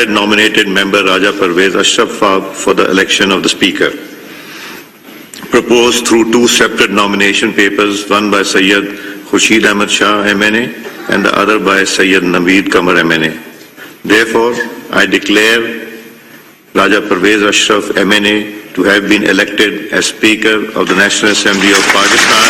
valid nominated member Raja Parvez Ashraf for the election of the Speaker. Proposed through two separate nomination papers, one by Sayyid Khurshid Ahmad Shah MNA and the other by Sayyid Naveed Qamar MNA. Therefore, I declare Raja Parvez Ashraf MNA to have been elected as Speaker of the National Assembly of Pakistan.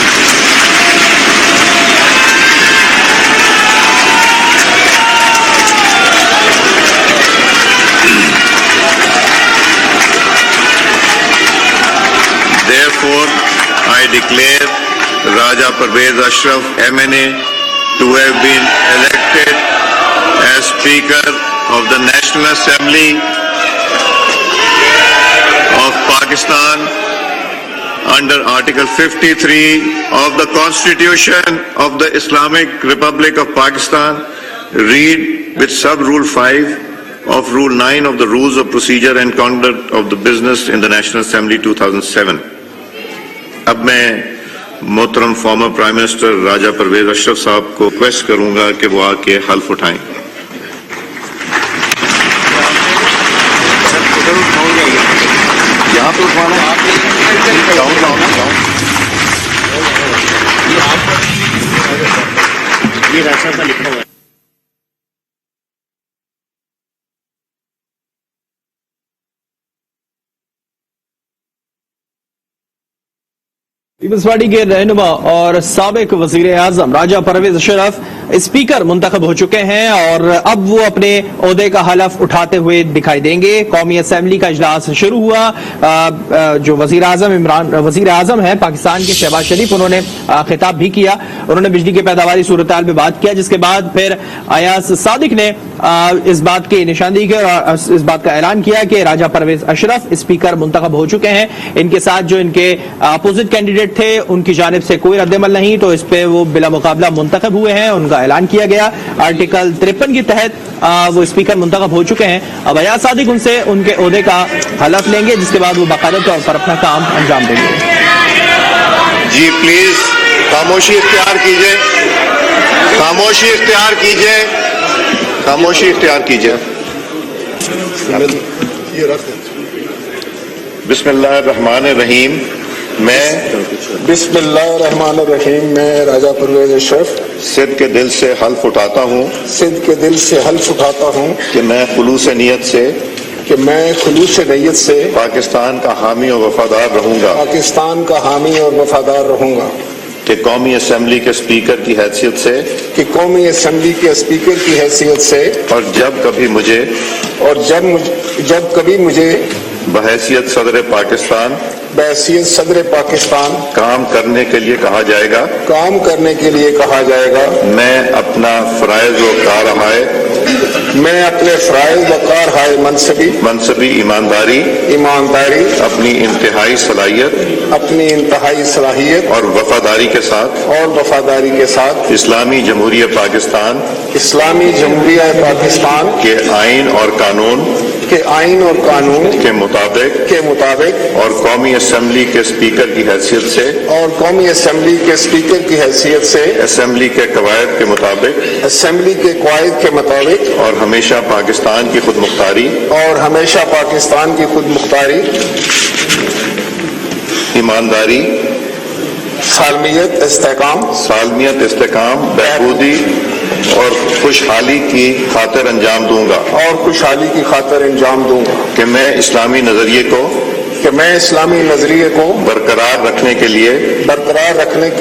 Therefore, I declare Raja Parvez Ashraf MNA to have been elected as Speaker of the National Assembly of Pakistan under Article 53 of the Constitution of the Islamic Republic of Pakistan, read with Sub-Rule 5 of Rule 9 of the Rules of Procedure and Conduct of the Business in the National Assembly 2007. اب میں محترم former prime minister راجہ پرویز اشرف صاحب کو request کروں گا کہ وہ آ کے حلف اٹھائیں. یہاں پہ اٹھوانا یہ راستہ سا لکھا ہوا ہے. پیپلز پارٹی کے رہنما اور سابق وزیر اعظم راجہ پرویز اشرف اسپیکر منتخب ہو چکے ہیں اور اب وہ اپنے عہدے کا حلف اٹھاتے ہوئے دکھائی دیں گے. قومی اسمبلی کا اجلاس شروع ہوا. جو وزیر اعظم ہیں پاکستان کے شہباز شریف، انہوں نے خطاب بھی کیا. انہوں نے بجلی کی پیداواری صورتحال پہ بات کیا، جس کے بعد پھر ایاز صادق نے اس بات کی نشاندہی کی اور اس بات کا اعلان کیا کہ راجہ پرویز اشرف اسپیکر منتخب ہو چکے ہیں. ان کے ساتھ جو ان کے اپوزٹ کینڈیڈیٹ تھے ان کی جانب سے کوئی رد عمل نہیں، تو اس پہ وہ بلا مقابلہ منتخب ہوئے ہیں. ان کا اعلان کیا گیا. آرٹیکل 53 کے تحت وہ اسپیکر منتخب ہو چکے ہیں. اب ایاز صادق ان سے ان کے عہدے کا حلف لیں گے، جس کے بعد وہ باقاعدہ طور پر اپنا کام انجام دیں گے. جی پلیز خاموشی اختیار کیجیے، خاموشی اختیار کیجیے، خاموشی اختیار کیجیے. بسم اللہ الرحمن الرحیم. بسم اللہ الرحمن الرحیم. میں راجہ پرویز اشرف صدق کے دل سے حلف اٹھاتا ہوں، صدق کے دل سے حلف اٹھاتا ہوں کہ میں خلوص نیت سے پاکستان کا حامی اور وفادار رہوں گا، پاکستان کا حامی اور وفادار رہوں گا. کہ قومی اسمبلی کے اسپیکر کی حیثیت سے، کہ قومی اسمبلی کے اسپیکر کی حیثیت سے، اور جب کبھی مجھے بحیثیت صدر پاکستان کام کرنے کے لیے کہا جائے گا، میں اپنے فرائض و کارہائے منصبی ایمانداری اپنی انتہائی صلاحیت اور وفاداری کے ساتھ اسلامی جمہوریہ پاکستان کے آئین اور قانون کے مطابق اور قومی اسمبلی کے اسپیکر کی حیثیت سے اسمبلی کے قواعد کے مطابق اور ہمیشہ پاکستان کی خود مختاری ایمانداری سالمیت استحکام بہبودی اور خوشحالی کی خاطر انجام دوں گا کہ میں اسلامی نظریے کو برقرار رکھنے کے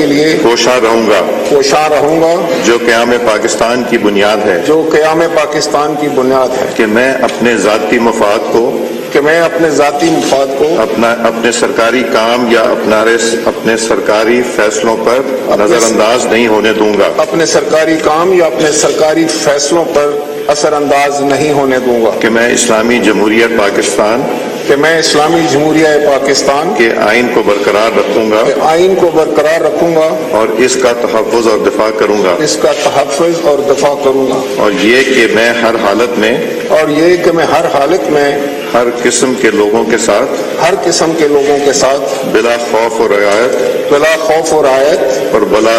لیے کوشاں رہوں گا جو قیام پاکستان کی بنیاد ہے کہ میں اپنے ذاتی مفاد کو اپنے سرکاری کام یا اپنے سرکاری فیصلوں پر نظر انداز نہیں ہونے دوں گا کہ میں اسلامی جمہوریہ پاکستان کے آئین کو برقرار رکھوں گا اور اس کا تحفظ اور دفاع کروں گا اور یہ کہ میں ہر حالت میں ہر قسم کے لوگوں کے ساتھ بلا خوف و رعایت اور بلا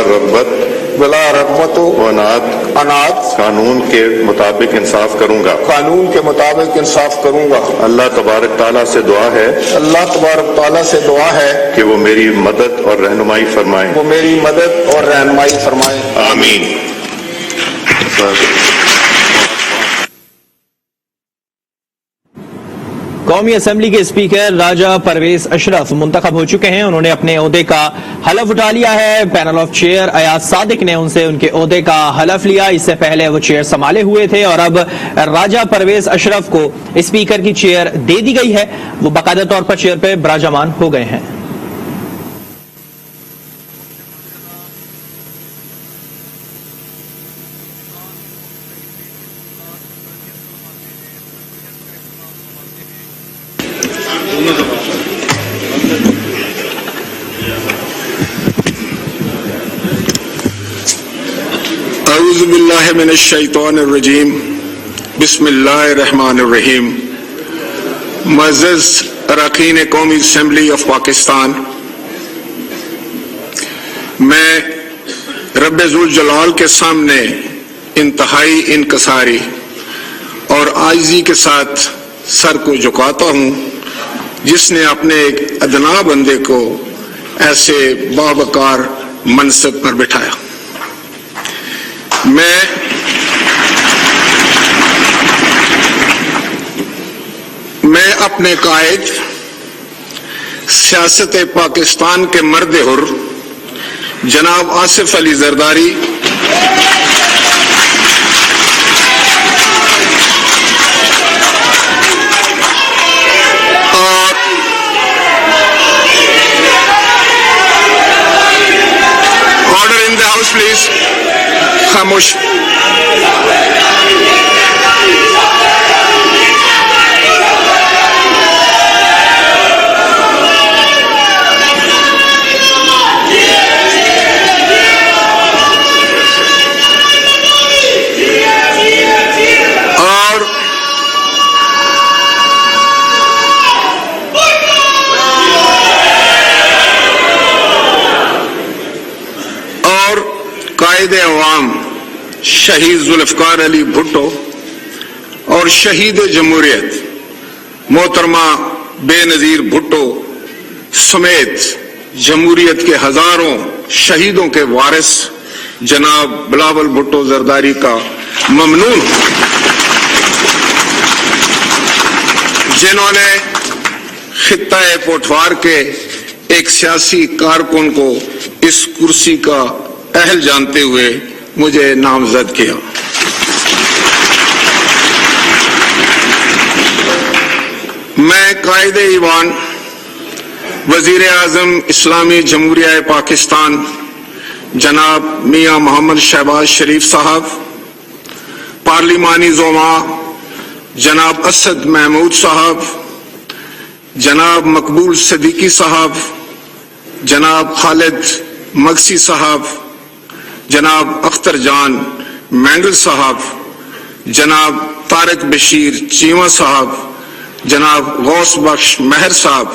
بلا رغبت و عناد قانون کے مطابق انصاف کروں گا. قانون کے مطابق انصاف کروں گا. اللہ تبارک تعالیٰ سے دعا ہے اللہ تبارک تعالیٰ سے دعا ہے کہ وہ میری مدد اور رہنمائی فرمائیں. وہ میری مدد اور رہنمائی فرمائیں. آمین. قومی اسمبلی کے اسپیکر راجہ پرویز اشرف منتخب ہو چکے ہیں. انہوں نے اپنے عہدے کا حلف اٹھا لیا ہے. Panel of chair Ayaz Sadiq نے ان سے ان کے عہدے کا حلف لیا. اس سے پہلے وہ چیئر سنبھالے ہوئے تھے اور اب راجہ پرویز اشرف کو اسپیکر کی چیئر دے دی گئی ہے. وہ باقاعدہ طور پر چیئر پہ براجمان ہو گئے ہیں. اعوذ باللہ من الشیطان الرجیم. بسم اللہ الرحمن الرحیم. معزز اراکین قومی اسمبلی آف پاکستان، میں رب ذوالجلال کے سامنے انتہائی انکساری اور عاجزی کے ساتھ سر کو جھکاتا ہوں جس نے اپنے ایک ادنا بندے کو ایسے باوقار منصب پر بٹھایا. میں اپنے قائد سیاست پاکستان کے مرد حر جناب آصف علی زرداری اور order in the house please. خاموش. اور قائد عوام شہید ذوالفقار علی بھٹو اور شہید جمہوریت محترمہ بے نظیر بھٹو سمیت جمہوریت کے ہزاروں شہیدوں کے وارث جناب بلاول بھٹو زرداری کا ممنون ہوں، جنہوں نے خطہ پوٹھوار کے ایک سیاسی کارکن کو اس کرسی کا اہل جانتے ہوئے مجھے نامزد کیا. میں قائد ایوان وزیر اعظم اسلامی جمہوریہ پاکستان جناب میاں محمد شہباز شریف صاحب، پارلیمانی زعما جناب اسد محمود صاحب، جناب مقبول صدیقی صاحب، جناب خالد مگسی صاحب، جناب اختر جان مینگل صاحب، جناب طارق بشیر چیمہ صاحب، جناب غوث بخش مہر صاحب،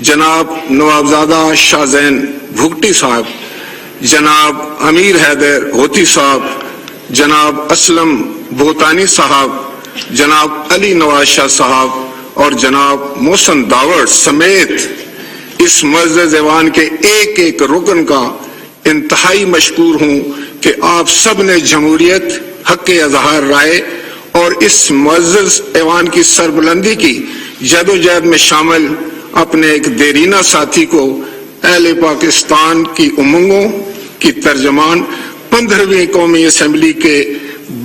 جناب نوابزادہ شاہ زین بھگٹی صاحب، جناب امیر حیدر ہوتی صاحب، جناب اسلم بہتانی صاحب، جناب علی نواز شاہ صاحب اور جناب محسن داوڑ سمیت اس معزز ایوان کے ایک ایک رکن کا انتہائی مشکور ہوں کہ آپ سب نے جمہوریت، حق اظہار رائے اور اس معزز ایوان کی سربلندی کی جدوجہد میں شامل اپنے ایک دیرینہ ساتھی کو اہل پاکستان کی امنگوں کی ترجمان 15ویں قومی اسمبلی کے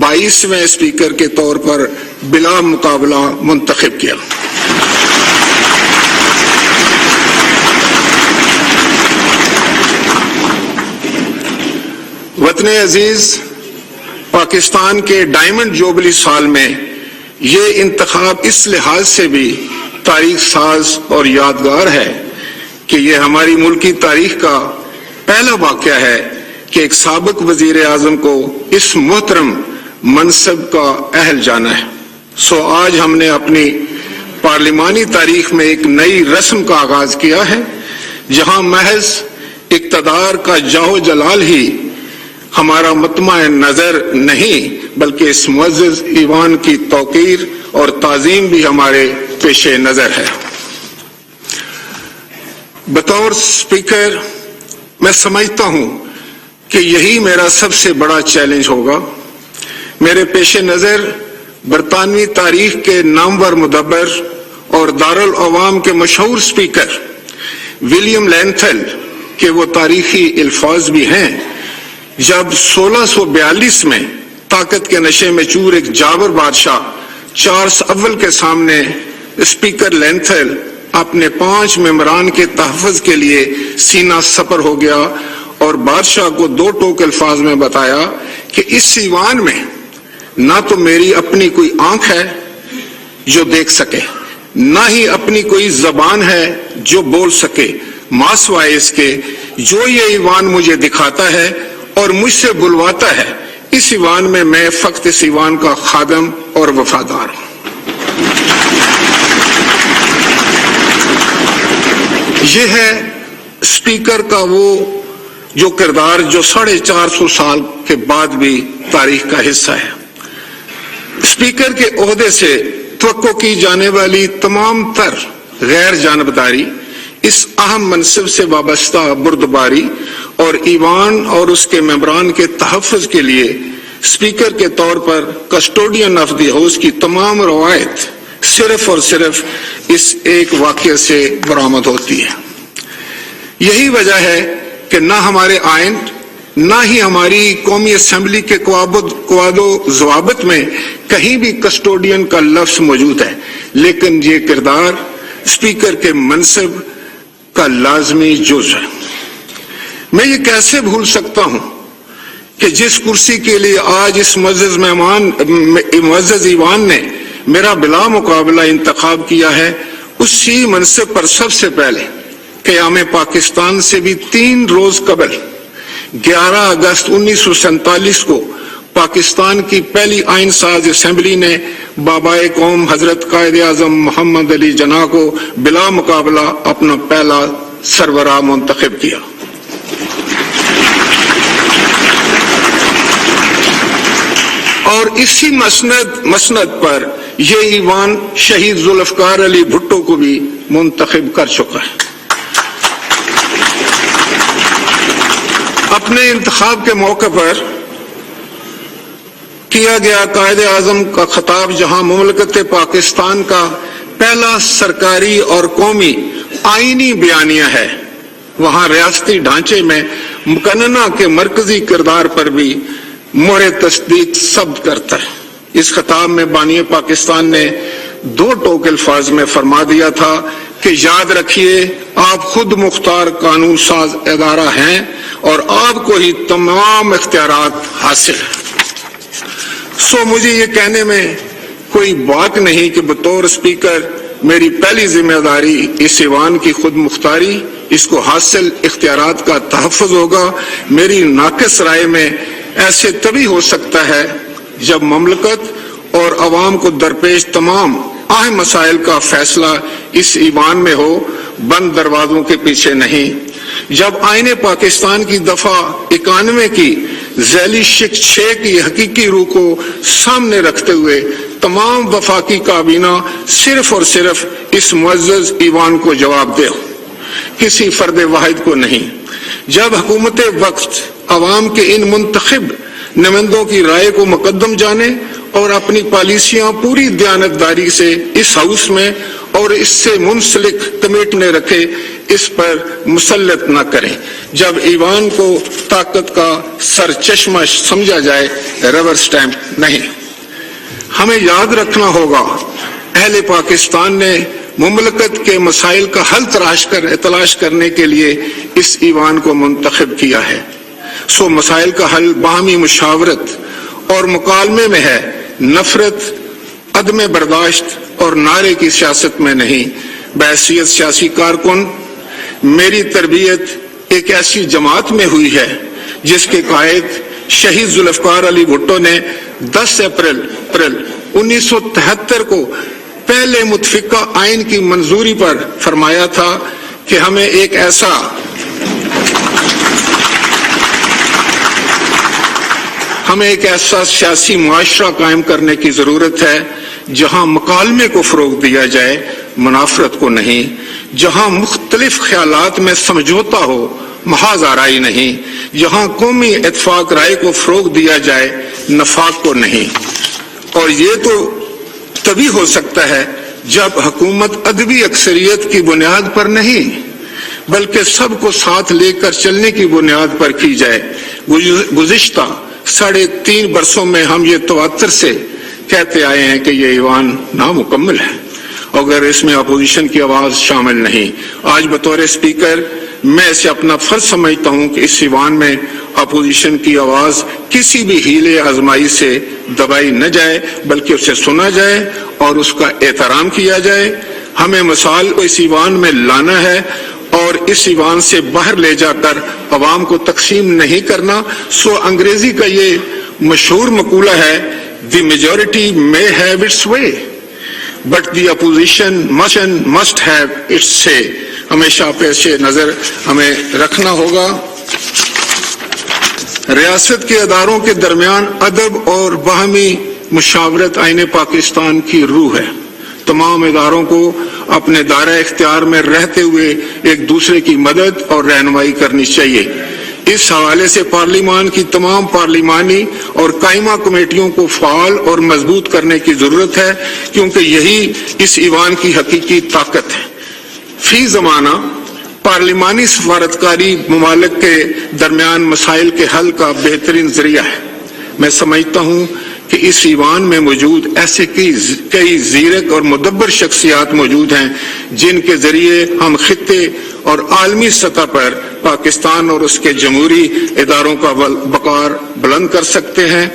22ویں اسپیکر کے طور پر بلا مقابلہ منتخب کیا. وطن عزیز، پاکستان کے ڈائمنڈ جوبلی سال میں یہ انتخاب اس لحاظ سے بھی تاریخ ساز اور یادگار ہے کہ یہ ہماری ملکی تاریخ کا پہلا واقعہ ہے کہ ایک سابق وزیر اعظم کو اس محترم منصب کا اہل جانا ہے. سو آج ہم نے اپنی پارلیمانی تاریخ میں ایک نئی رسم کا آغاز کیا ہے، جہاں محض اقتدار کا جاہ و جلال ہی ہمارا مطمع نظر نہیں بلکہ اس معزز ایوان کی توقیر اور تعظیم بھی ہمارے پیش نظر ہے۔ بطور اسپیکر میں سمجھتا ہوں کہ یہی میرا سب سے بڑا چیلنج ہوگا۔ میرے پیش نظر برطانوی تاریخ کے نامور مدبر اور دارالعوام کے مشہور اسپیکر ولیم لینتھل کے وہ تاریخی الفاظ بھی ہیں جب 1642 میں طاقت کے نشے میں چور ایک جابر بادشاہ چارلس اول کے سامنے اسپیکر لینتھل اپنے 5 ممبران کے تحفظ کے لیے سینہ سپر ہو گیا اور بادشاہ کو 2 ٹوک الفاظ میں بتایا کہ اس ایوان میں نہ تو میری اپنی کوئی آنکھ ہے جو دیکھ سکے، نہ ہی اپنی کوئی زبان ہے جو بول سکے، ماں سوائے اس کے جو یہ ایوان مجھے دکھاتا ہے اور مجھ سے بلواتا ہے، اس ایوان میں میں فقط اس ایوان کا خادم اور وفادار ہوں۔ یہ ہے اسپیکر کا وہ جو کردار جو 450 سال کے بعد بھی تاریخ کا حصہ ہے۔ اسپیکر کے عہدے سے توقع کی جانے والی تمام تر غیر جانبداری، اس اہم منصب سے وابستہ بردباری اور ایوان اور اس کے ممبران کے تحفظ کے لیے اسپیکر کے طور پر کسٹوڈین آف دی ہاؤس کی تمام روایت صرف اور صرف اس ایک واقعے سے برآمد ہوتی ہے۔ یہی وجہ ہے کہ نہ ہمارے آئین نہ ہی ہماری قومی اسمبلی کے قواعد و ضوابط میں کہیں بھی کسٹوڈین کا لفظ موجود ہے، لیکن یہ کردار اسپیکر کے منصب کا لازمی جز ہے۔ میں یہ کیسے بھول سکتا ہوں کہ جس کرسی کے لیے آج اس معزز ایوان نے میرا بلا مقابلہ انتخاب کیا ہے، اسی منصب پر سب سے پہلے قیام پاکستان سے بھی 3 روز قبل 11 اگست 1947 کو پاکستان کی پہلی آئین ساز اسمبلی نے بابائے قوم حضرت قائد اعظم محمد علی جناح کو بلا مقابلہ اپنا پہلا سربراہ منتخب کیا۔ اور اسی مسند پر یہ ایوان شہید ذوالفقار علی بھٹو کو بھی منتخب کر چکا ہے۔ اپنے انتخاب کے موقع پر کیا گیا قائد اعظم کا خطاب جہاں مملکت پاکستان کا پہلا سرکاری اور قومی آئینی بیانیہ ہے، وہاں ریاستی ڈھانچے میں مقننہ کے مرکزی کردار پر بھی مہر تصدیق ثبت کرتا ہے۔ اس خطاب میں بانی پاکستان نے 2 ٹوک الفاظ میں فرما دیا تھا کہ یاد رکھیے آپ خود مختار قانون ساز ادارہ ہیں اور آپ کو ہی تمام اختیارات حاصل ہیں۔ مجھے یہ کہنے میں کوئی باک نہیں کہ بطور اسپیکر میری پہلی ذمہ داری اس ایوان کی خود مختاری، اس کو حاصل اختیارات کا تحفظ ہوگا۔ میری ناقص رائے میں ایسے تبھی ہو سکتا ہے جب مملکت اور عوام کو درپیش تمام اہم مسائل کا فیصلہ اس ایوان میں ہو، بند دروازوں کے پیچھے نہیں۔ جب آئین پاکستان کی دفعہ 91 کی ذیلی شق 6 کی حقیقی روح کو سامنے رکھتے ہوئے تمام وفاقی کابینہ صرف اور صرف اس معزز ایوان کو جواب دے، کسی فرد واحد کو نہیں۔ جب حکومت وقت عوام کے ان منتخب نمائندوں کی رائے کو مقدم جانے اور اپنی پالیسیاں پوری دیانتداری سے اس ہاؤس میں اور اس سے منسلک کمیٹی نے رکھے، اس پر مسلط نہ کریں۔ جب ایوان کو طاقت کا سرچشمہ سمجھا جائے، ربر سٹیمپ نہیں۔ ہمیں یاد رکھنا ہوگا اہل پاکستان نے مملکت کے مسائل کا حل تلاش کرنے کے لیے اس ایوان کو منتخب کیا ہے۔ مسائل کا حل باہمی مشاورت اور مکالمے میں ہے، نفرت، عدم برداشت اور نعرے کی سیاست میں نہیں۔ بحیثیت سیاسی کارکن میری تربیت ایک ایسی جماعت میں ہوئی ہے جس کے قائد شہید ذوالفقار علی بھٹو نے 10 اپریل 1973 کو پہلے متفقہ آئین کی منظوری پر فرمایا تھا کہ ہمیں ایک ایسا ہمیں ایک ایسا سیاسی معاشرہ قائم کرنے کی ضرورت ہے جہاں مکالمے کو فروغ دیا جائے، منافرت کو نہیں، جہاں مختلف خیالات میں سمجھوتا ہو، محض آرائی نہیں، جہاں قومی اتفاق رائے کو فروغ دیا جائے، نفاق کو نہیں۔ اور یہ تو تبھی ہو سکتا ہے جب حکومت ادبی اکثریت کی بنیاد پر نہیں بلکہ سب کو ساتھ لے کر چلنے کی بنیاد پر کی جائے۔ گزشتہ 3.5 برسوں میں ہم یہ تواتر سے کہتے آئے ہیں کہ یہ ایوان نامکمل ہے اگر اس میں اپوزیشن کی آواز شامل نہیں۔ آج بطور اسپیکر میں اسے اپنا فرض سمجھتا ہوں کہ اس ایوان میں اپوزیشن کی آواز کسی بھی ہیلے آزمائی سے دبائی نہ جائے بلکہ اسے سنا جائے اور اس کا احترام کیا جائے۔ ہمیں مسائل کو اس ایوان میں لانا ہے اور اس ایوان سے باہر لے جا کر عوام کو تقسیم نہیں کرنا۔ سو انگریزی کا یہ مشہور مقولہ ہے "The majority may have its way, but the opposition must have its say"۔ ہمیشہ پیش نظر ہمیں رکھنا ہوگا۔ ریاست کے اداروں کے درمیان ادب اور باہمی مشاورت آئین پاکستان کی روح ہے۔ تمام اداروں کو اپنے دائرہ اختیار میں رہتے ہوئے ایک دوسرے کی مدد اور رہنمائی کرنی چاہیے۔ اس حوالے سے پارلیمان کی تمام پارلیمانی اور قائمہ کمیٹیوں کو فعال اور مضبوط کرنے کی ضرورت ہے کیونکہ یہی اس ایوان کی حقیقی طاقت ہے۔ فی زمانہ پارلیمانی سفارتکاری ممالک کے درمیان مسائل کے حل کا بہترین ذریعہ ہے۔ میں سمجھتا ہوں کہ اس ایوان میں موجود ایسے کئی زیرک اور مدبر شخصیات موجود ہیں جن کے ذریعے ہم خطے اور عالمی سطح پر پاکستان اور اس کے جمہوری اداروں کا وقار بلند کر سکتے ہیں۔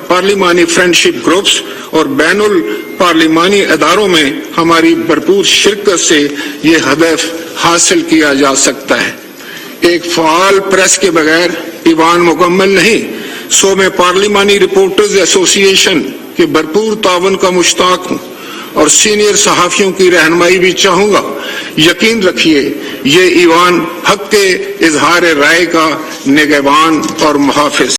پارلیمانی فرینڈشپ گروپس اور بین الپارلیمانی اداروں میں ہماری بھرپور شرکت سے یہ ہدف حاصل کیا جا سکتا ہے۔ ایک فعال پریس کے بغیر ایوان مکمل نہیں۔ سو میں پارلیمانی رپورٹرز ایسوسی ایشن کے بھرپور تعاون کا مشتاق ہوں اور سینئر صحافیوں کی رہنمائی بھی چاہوں گا۔ یقین رکھیے یہ ایوان حق کے اظہار رائے کا نگہبان اور محافظ